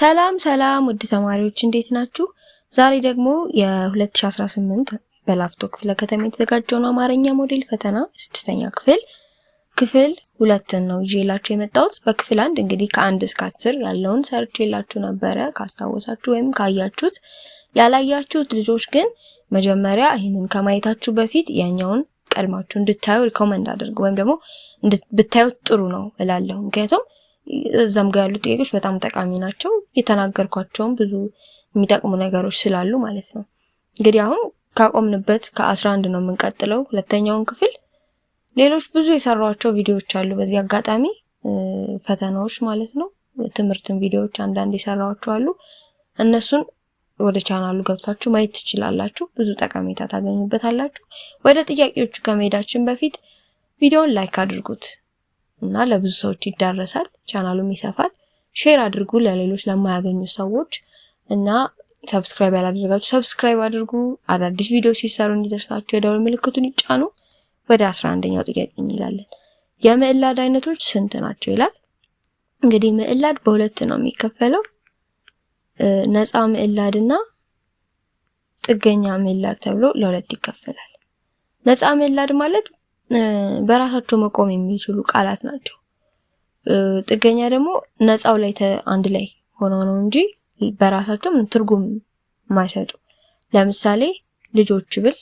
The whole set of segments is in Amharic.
ሰላም ሰላም ውድ ተማሪዎች እንዴት ናችሁ? ዛሬ ደግሞ የ2018 በላፍቶ ክፍለ ከተማ የተዘጋጀውን አማርኛ ሞዴል ፈተና 6ኛ ክፍል 2 ነው ይዤላችሁ የመጣሁት። በክፍል 1 እንግዲህ ከ1 እስከ 10 ያለውን ሰርቼላችሁ ነበረ ካስታወሳችሁ ወይም ካያችሁት። ያላያችሁት ልጆች ግን መጀመሪያ ይሄንን ከማየታችሁ በፊት ያኛውን ቀድማችሁ እንድታዩ ሪኮመንድ አድርጉ ወይም ደግሞ ብታዩት ጥሩ ነው እላለሁ። ምክንያቱም እዛም ጋር ያሉ ጥያቄዎች በጣም ጠቃሚ ናቸው። የተናገርኳቸውም ብዙ የሚጠቅሙ ነገሮች ስላሉ ማለት ነው። እንግዲህ አሁን ካቆምንበት ከ11 ነው የምንቀጥለው ሁለተኛውን ክፍል። ሌሎች ብዙ የሰራኋቸው ቪዲዮዎች አሉ በዚህ አጋጣሚ ፈተናዎች ማለት ነው። ትምህርትን ቪዲዮዎች አንዳንድ የሰራኋቸው አሉ። እነሱን ወደ ቻናሉ ገብታችሁ ማየት ትችላላችሁ። ብዙ ጠቀሜታ ታገኙበታላችሁ። ወደ ጥያቄዎቹ ከመሄዳችን በፊት ቪዲዮውን ላይክ አድርጉት እና ለብዙ ሰዎች ይዳረሳል፣ ቻናሉም ይሰፋል። ሼር አድርጉ ለሌሎች ለማያገኙ ሰዎች እና ሰብስክራይብ ያላደረጋችሁ ሰብስክራይብ አድርጉ። አዳዲስ ቪዲዮ ሲሰሩ እንዲደርሳችሁ የደወል ምልክቱን ይጫኑ። ወደ 11ኛው ጥያቄ እንላለን። የምዕላድ አይነቶች ስንት ናቸው ይላል። እንግዲህ ምዕላድ በሁለት ነው የሚከፈለው፣ ነፃ ምዕላድና ጥገኛ ምዕላድ ተብሎ ለሁለት ይከፈላል። ነፃ ምዕላድ ማለት በራሳቸው መቆም የሚችሉ ቃላት ናቸው። ጥገኛ ደግሞ ነፃው ላይ አንድ ላይ ሆኖ ነው እንጂ በራሳቸው ትርጉም ማይሰጡ። ለምሳሌ ልጆች ብል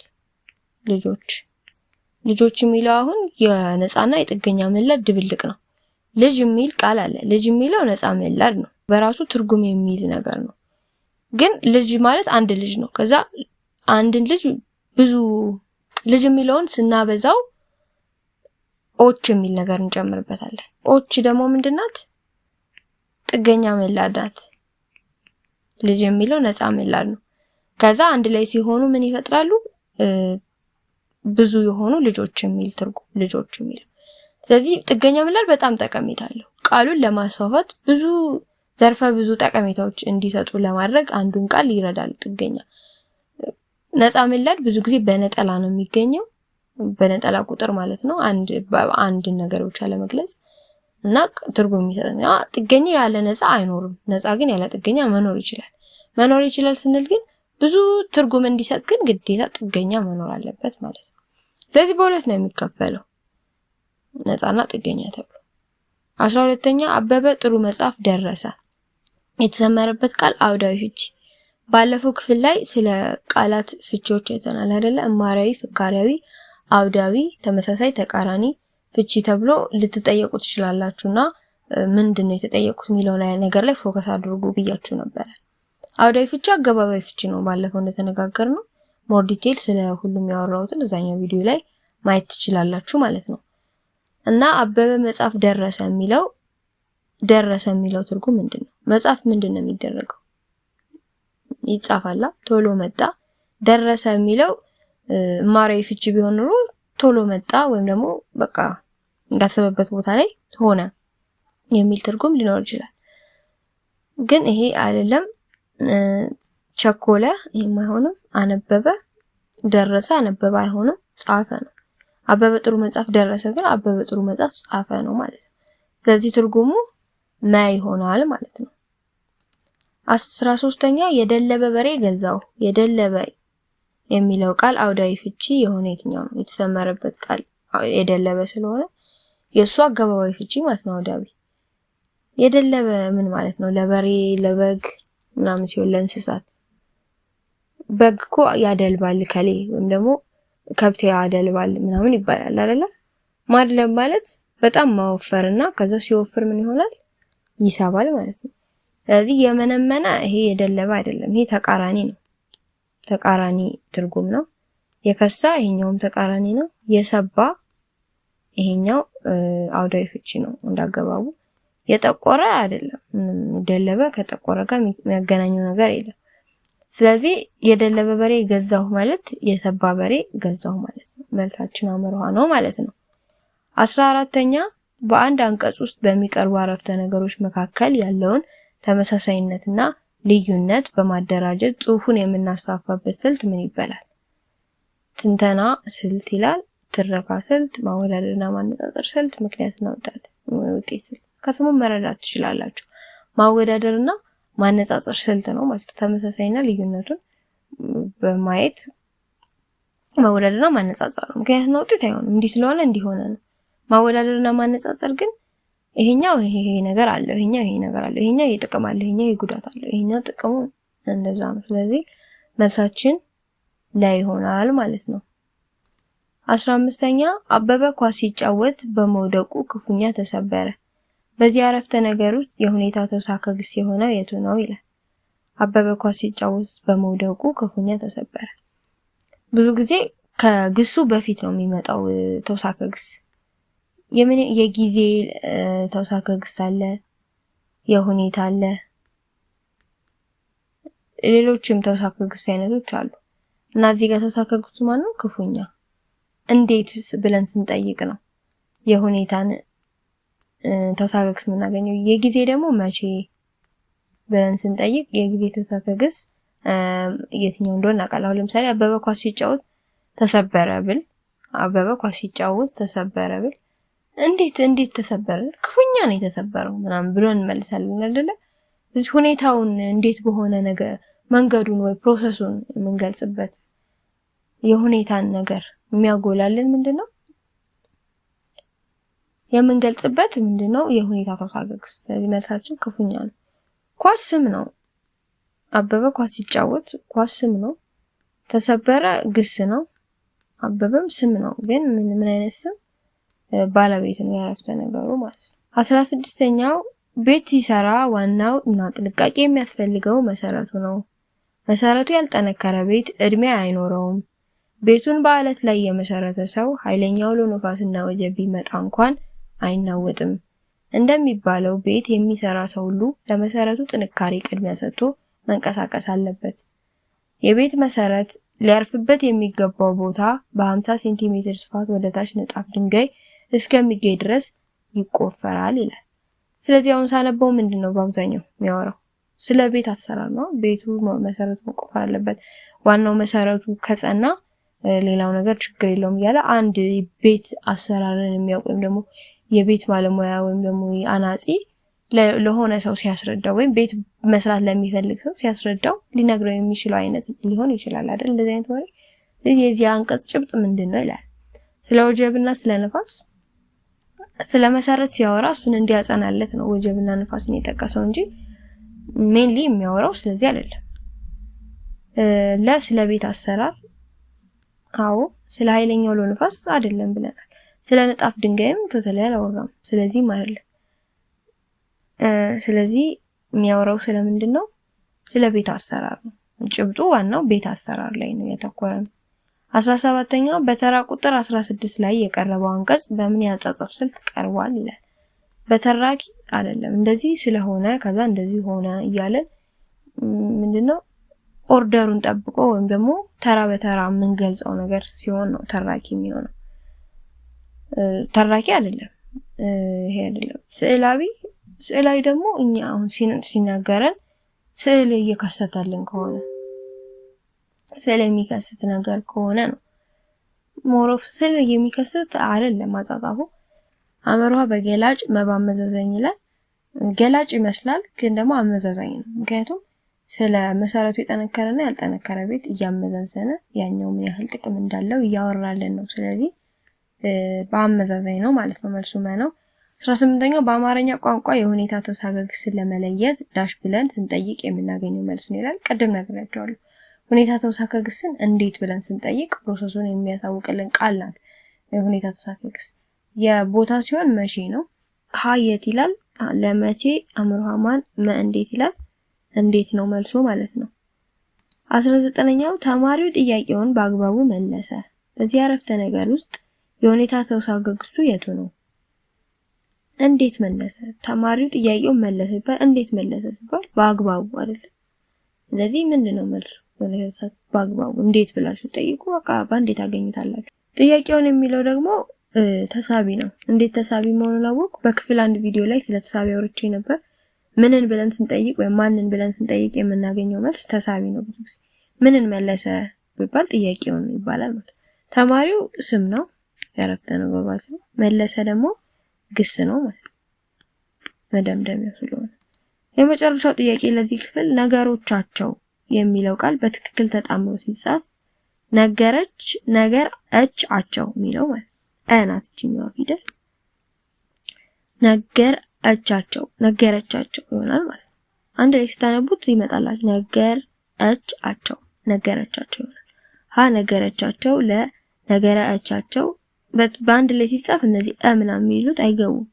ልጆች የሚለው አሁን የነፃና የጥገኛ ምዕላድ ድብልቅ ነው። ልጅ የሚል ቃል አለ። ልጅ የሚለው ነፃ ምዕላድ ነው፣ በራሱ ትርጉም የሚይዝ ነገር ነው። ግን ልጅ ማለት አንድ ልጅ ነው። ከዛ አንድን ልጅ ብዙ ልጅ የሚለውን ስናበዛው ኦች የሚል ነገር እንጨምርበታለን። ኦች ደግሞ ምንድናት? ጥገኛ ምዕላድ ናት። ልጅ የሚለው ነፃ ምዕላድ ነው። ከዛ አንድ ላይ ሲሆኑ ምን ይፈጥራሉ? ብዙ የሆኑ ልጆች የሚል ትርጉም ልጆች የሚል። ስለዚህ ጥገኛ ምዕላድ በጣም ጠቀሜታ አለው። ቃሉን ለማስፋፋት ብዙ ዘርፈ ብዙ ጠቀሜታዎች እንዲሰጡ ለማድረግ አንዱን ቃል ይረዳል ጥገኛ። ነፃ ምዕላድ ብዙ ጊዜ በነጠላ ነው የሚገኘው፣ በነጠላ ቁጥር ማለት ነው። አንድ ነገር ብቻ ለመግለጽ እና ትርጉም የሚሰጥና ጥገኛ ያለ ነፃ አይኖርም። ነፃ ግን ያለ ጥገኛ መኖር ይችላል ስንል ግን ብዙ ትርጉም እንዲሰጥ ግን ግዴታ ጥገኛ መኖር አለበት ማለት ነው። ስለዚህ በሁለት ነው የሚከፈለው ነፃና ጥገኛ ተብሎ። 12ኛ አበበ ጥሩ መጽሐፍ ደረሰ። የተሰመረበት ቃል አውዳዊ ፍቺ። ባለፈው ክፍል ላይ ስለ ቃላት ፍቺዎች አይተናል አይደለ? እማሪያዊ፣ ፍካሪያዊ፣ አውዳዊ፣ ተመሳሳይ፣ ተቃራኒ ፍቺ ተብሎ ልትጠየቁ ትችላላችሁና ምንድነው የተጠየቁት የሚለው ነገር ላይ ፎከስ አድርጉ ብያችሁ ነበር። አውዳዊ ፍቺ አገባባዊ ፍቺ ነው። ባለፈው እንደተነጋገርነው ሞር ዲቴል ስለ ሁሉም ያወራሁትን እዛኛው ቪዲዮ ላይ ማየት ትችላላችሁ ማለት ነው። እና አበበ መጽሐፍ ደረሰ የሚለው ትርጉም ምንድነው? መጽሐፍ ምንድነው የሚደረገው? ይጻፋላ፣ ቶሎ መጣ። ደረሰ የሚለው እማሪያዊ ፍቺ ቢሆን ኖሮ ቶሎ መጣ ወይም ደግሞ በቃ እንዳሰበበት ቦታ ላይ ሆነ የሚል ትርጉም ሊኖር ይችላል። ግን ይሄ አይደለም። ቸኮለ፣ ይሄም አይሆንም። አነበበ፣ ደረሰ፣ አነበበ አይሆንም። ጻፈ ነው። አበበ ጥሩ መጽሐፍ ደረሰ ግን አበበ ጥሩ መጽሐፍ ጻፈ ነው ማለት ነው። ስለዚህ ትርጉሙ ይሆናል ማለት ነው። 13ኛ የደለበ በሬ ገዛው። የደለበ የሚለው ቃል አውዳዊ ፍቺ የሆነ የትኛው ነው? የተሰመረበት ቃል የደለበ ስለሆነ የሱ አገባባዊ ፍቺ ማለት ነው አውዳዊ። የደለበ ምን ማለት ነው? ለበሬ ለበግ ምናምን ሲሆን ለእንስሳት። በግ እኮ ያደልባል ከሌ ወይም ደግሞ ከብት ያደልባል ምናምን ይባላል አይደለ? ማድለብ ማለት በጣም ማወፈርና ከዛ ሲወፍር ምን ይሆናል? ይሳባል ማለት ነው። ስለዚህ የመነመነ ይሄ የደለበ አይደለም፣ ይሄ ተቃራኒ ነው። ተቃራኒ ትርጉም ነው። የከሳ ይሄኛውም ተቃራኒ ነው። የሰባ ይሄኛው አውዳዊ ፍቺ ነው እንዳገባቡ። የጠቆረ አይደለም። ደለበ ከጠቆረ ጋር የሚያገናኘው ነገር የለም። ስለዚህ የደለበ በሬ ገዛሁ ማለት የሰባ በሬ ገዛሁ ማለት ነው። መልሳችን አምሮሃ ነው ማለት ነው። 14ኛ በአንድ አንቀጽ ውስጥ በሚቀርቡ አረፍተ ነገሮች መካከል ያለውን ተመሳሳይነትና ልዩነት በማደራጀት ጽሑፉን የምናስፋፋበት ስልት ምን ይባላል? ትንተና ስልት ይላል። ትረካ ስልት፣ ማወዳደርና ማነጻጸር ስልት፣ ምክንያትና ውጤት ስልት። ከስሙ መረዳት ትችላላችሁ። ማወዳደርና ማነጻጸር ስልት ነው ማለት ነው። ተመሳሳይና ልዩነቱን በማየት ማወዳደርና ማነጻጸር ነው። ምክንያቱም ውጤት አይሆንም እንዲህ ስለሆነ እንዲሆነ ነው። ማወዳደርና ማነጻጸር ግን ይሄኛው ይሄ ነገር አለው፣ ይሄኛው ይሄ ነገር አለው፣ ይሄኛው ይሄ ጥቅም አለው፣ ይሄኛው ይሄ ጉዳት አለው፣ ይሄኛው ጥቅሙ እንደዛ ነው። ስለዚህ መልሳችን ላይ ይሆናል ማለት ነው። 15ኛ አበበ ኳስ ሲጫወት በመውደቁ ክፉኛ ተሰበረ። በዚህ አረፍተ ነገር ውስጥ የሁኔታ ተውሳከ ግስ የሆነው የቱ ነው ይላል። አበበ ኳስ ሲጫወት በመውደቁ ክፉኛ ተሰበረ። ብዙ ጊዜ ከግሱ በፊት ነው የሚመጣው ተውሳከ ግስ። የጊዜ ተውሳከ ግስ አለ፣ የሁኔታ አለ፣ ሌሎችም ተውሳከ ግስ አይነቶች አሉ እና እዚህ ጋር ተውሳከ ግሱ ማለት ነው ክፉኛ። እንዴት ብለን ስንጠይቅ ነው የሁኔታን ተውሳከ ግስ የምናገኘው። የጊዜ ደግሞ መቼ ብለን ስንጠይቅ የጊዜ ተውሳከ ግስ የትኛው እንደሆነ እናውቃለን። አሁን ለምሳሌ አበበ ኳስ ሲጫወት ተሰበረ ብል፣ አበበ ኳስ ሲጫወት ተሰበረ ብል እንዴት ተሰበረ? ክፉኛ ነው የተሰበረው ምናምን ብሎ እንመልሳለን አይደለ? እዚህ ሁኔታውን እንዴት በሆነ ነገር መንገዱን ወይ ፕሮሰሱን የምንገልጽበት የሁኔታን ነገር የሚያጎላልን ምንድነው? የምንገልጽበት ምንድነው? የሁኔታ ተውሳከ ግስ። ስለዚህ መልሳችን ክፉኛ ነው። ኳስ ስም ነው። አበበ ኳስ ሲጫወት ኳስ ስም ነው። ተሰበረ ግስ ነው። አበበም ስም ነው። ግን ምን አይነት ስም? ባለቤት ነው ያረፍተ ነገሩ ማለት ነው። 16ኛው ቤት ሲሰራ ዋናው እና ጥንቃቄ የሚያስፈልገው መሰረቱ ነው። መሰረቱ ያልጠነከረ ቤት እድሜ አይኖረውም። ቤቱን በአለት ላይ የመሰረተ ሰው ኃይለኛ አውሎ ነፋስና ወጀብ ቢመጣ እንኳን አይናወጥም። እንደሚባለው ቤት የሚሰራ ሰው ሁሉ ለመሰረቱ ጥንካሬ ቅድሚያ ሰጥቶ መንቀሳቀስ አለበት። የቤት መሰረት ሊያርፍበት የሚገባው ቦታ በ50 ሴንቲሜትር ስፋት ወደታች ንጣፍ ድንጋይ እስከሚገኝ ድረስ ይቆፈራል ይላል። ስለዚህ አሁን ሳነበው ምንድነው በአብዛኛው የሚያወራው ስለ ቤት አሰራር ነው። ቤቱ መሰረቱ መቆፈር አለበት። ዋናው መሰረቱ ከጸና ሌላው ነገር ችግር የለውም እያለ አንድ ቤት አሰራርን የሚያውቅ ወይም ደግሞ የቤት ባለሙያ ወይም ደግሞ አናጺ ለሆነ ሰው ሲያስረዳው ወይም ቤት መስራት ለሚፈልግ ሰው ሲያስረዳው ሊነግረው የሚችለው አይነት ሊሆን ይችላል አይደል? እንደዚህ አይነት ወሬ። የዚህ አንቀጽ ጭብጥ ምንድነው ይላል። ስለ ወጀብና ስለ ነፋስ ስለ መሰረት ሲያወራ እሱን እንዲያጸናለት ነው ወጀብና ነፋስን የጠቀሰው እንጂ ሜንሊ የሚያወራው ስለዚህ አይደለም። ስለ ቤት አሰራር አዎ፣ ስለ ኃይለኛው አውሎ ነፋስ አይደለም ብለናል። ስለ ንጣፍ ድንጋይም ቶታሊ አላወራም። ስለዚህ አይደለም። ስለዚህ የሚያወራው ስለምንድነው? ስለ ቤት አሰራር ነው። ጭብጡ ዋናው ቤት አሰራር ላይ ነው ያተኮረው። 17ኛው በተራ ቁጥር 16 ላይ የቀረበው አንቀጽ በምን ያጻጻፍ ስልት ቀርቧል ይላል። በተራኪ አይደለም። እንደዚህ ስለሆነ ከዛ እንደዚህ ሆነ እያለን ምንድነው ኦርደሩን ጠብቆ ወይም ደግሞ ተራ በተራ የምንገልጸው ነገር ሲሆን ነው ተራኪ የሚሆነው። ተራኪ አይደለም። ይሄ አይደለም። ስዕላዊ ደግሞ እኛ አሁን ሲናገረን ስዕል እየከሰተልን ከሆነ ስዕል የሚከሰት ነገር ከሆነ ነው። ሞሮፍ ስዕል የሚከሰት አይደለም። አጻጻፉ አመርሃ በገላጭ መባመዛዘኝ ላይ ገላጭ ይመስላል ግን ደግሞ አመዛዛኝ ነው። ምክንያቱም ስለ መሰረቱ የጠነከረና ያልጠነከረ ቤት እያመዛዘነ ያኛው ምን ያህል ጥቅም እንዳለው እያወራልን ነው። ስለዚህ በአመዛዛኝ ነው ማለት ነው። መልሱ ነው። 18ኛው በአማርኛ ቋንቋ የሁኔታ ተውሳከ ግስን ለመለየት ዳሽ ብለን ስንጠይቅ የምናገኘው መልስ ነው ይላል። ቀደም ነግሬያቸዋለሁ። ሁኔታ ተውሳከ ግስን እንዴት ብለን ስንጠይቅ ፕሮሰሱን የሚያሳውቅልን ቃል ናት የሁኔታ ተውሳከ ግስ። የቦታ ሲሆን መቼ ነው። ሀ የት ይላል። ለመቼ አምርሃማን እንዴት ይላል። እንዴት ነው መልሶ ማለት ነው። 19ኛው ተማሪው ጥያቄውን በአግባቡ መለሰ። በዚህ አረፍተ ነገር ውስጥ የሁኔታ ተውሳከ ግሱ የቱ ነው? እንዴት መለሰ? ተማሪው ጥያቄውን መለሰ ይባል። እንዴት መለሰ ሲባል በአግባቡ አይደለም። ስለዚህ ምንድነው መልሱ? በአግባቡ እንዴት ብላችሁ ጠይቁ። በቃ በእንዴት ታገኙታላችሁ። ጥያቄውን የሚለው ደግሞ ተሳቢ ነው። እንዴት ተሳቢ መሆኑን አወቅ። በክፍል 1 ቪዲዮ ላይ ስለ ተሳቢ አውርቼ ነበር። ምንን ብለን ስንጠይቅ ወይም ማንን ብለን ስንጠይቅ የምናገኘው መልስ ተሳቢ ነው። ብዙ ጊዜ ምንን መለሰ ቢባል ጥያቄውን ይባላል ማለት። ተማሪው ስም ነው ያረፍተ ነገር ማለት ነው። መለሰ ደግሞ ግስ ነው ማለት ነው። መደምደሚያው ስለሆነ የመጨረሻው ጥያቄ ለዚህ ክፍል ነገሮቻቸው የሚለው ቃል በትክክል ተጣምሮ ሲጻፍ ነገረች፣ ነገረቻቸው የሚለው ማለት አናት እቺኛዋ ፊደል ነገረቻቸው ይሆናል ማለት ነው። አንድ ላይ ስታነቡት ይመጣላል ነገረቻቸው ይሆናል። ነገረቻቸው ለነገረቻቸው በአንድ ላይ ሲጻፍ እነዚህ ምናምን የሚሉት አይገቡም።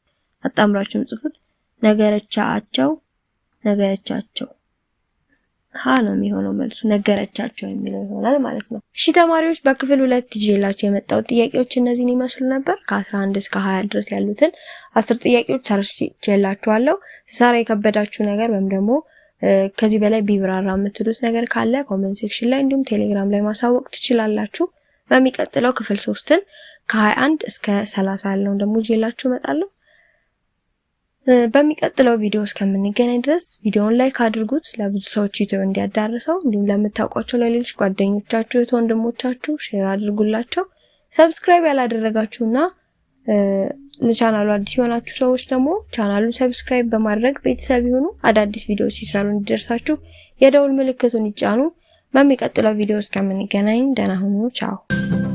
አጣምራችሁ ጽፉት። ነገረቻቸው ነው የሚሆነው መልሱ። ነገረቻቸው የሚለው ይሆናል ማለት ነው። እሺ ተማሪዎች በክፍል 2 ይዤላችሁ የመጣው ጥያቄዎች እነዚህን ይመስሉ ነበር። ከ11 እስከ 20 ድረስ ያሉትን 10 ጥያቄዎች ሰርቼላችኋለሁ። ስሰራ የከበዳችሁ ነገር ወይም ደግሞ ከዚህ በላይ ቢብራራ የምትሉት ነገር ካለ ኮሜንት ሴክሽን ላይ እንዲሁም ቴሌግራም ላይ ማሳወቅ ትችላላችሁ። በሚቀጥለው ክፍል 3ን ከ21 እስከ 30 ያለውን ደግሞ ይዤላችሁ እመጣለሁ። በሚቀጥለው ቪዲዮ እስከምንገናኝ ድረስ ቪዲዮውን ላይክ አድርጉት፣ ለብዙ ሰዎች ዩቲዩብ እንዲያዳርሰው፣ እንዲሁም ለምታውቋቸው ለሌሎች ጓደኞቻችሁ ወንድሞቻችሁ ሼር አድርጉላቸው። ሰብስክራይብ ያላደረጋችሁና ለቻናሉ አዲስ የሆናችሁ ሰዎች ደግሞ ቻናሉን ሰብስክራይብ በማድረግ ቤተሰብ ይሁኑ። አዳዲስ ቪዲዮዎች ሲሰሩ እንዲደርሳችሁ የደውል ምልክቱን ይጫኑ። በሚቀጥለው ቪዲዮ እስከምንገናኝ ደህና ሁኑ። ቻው።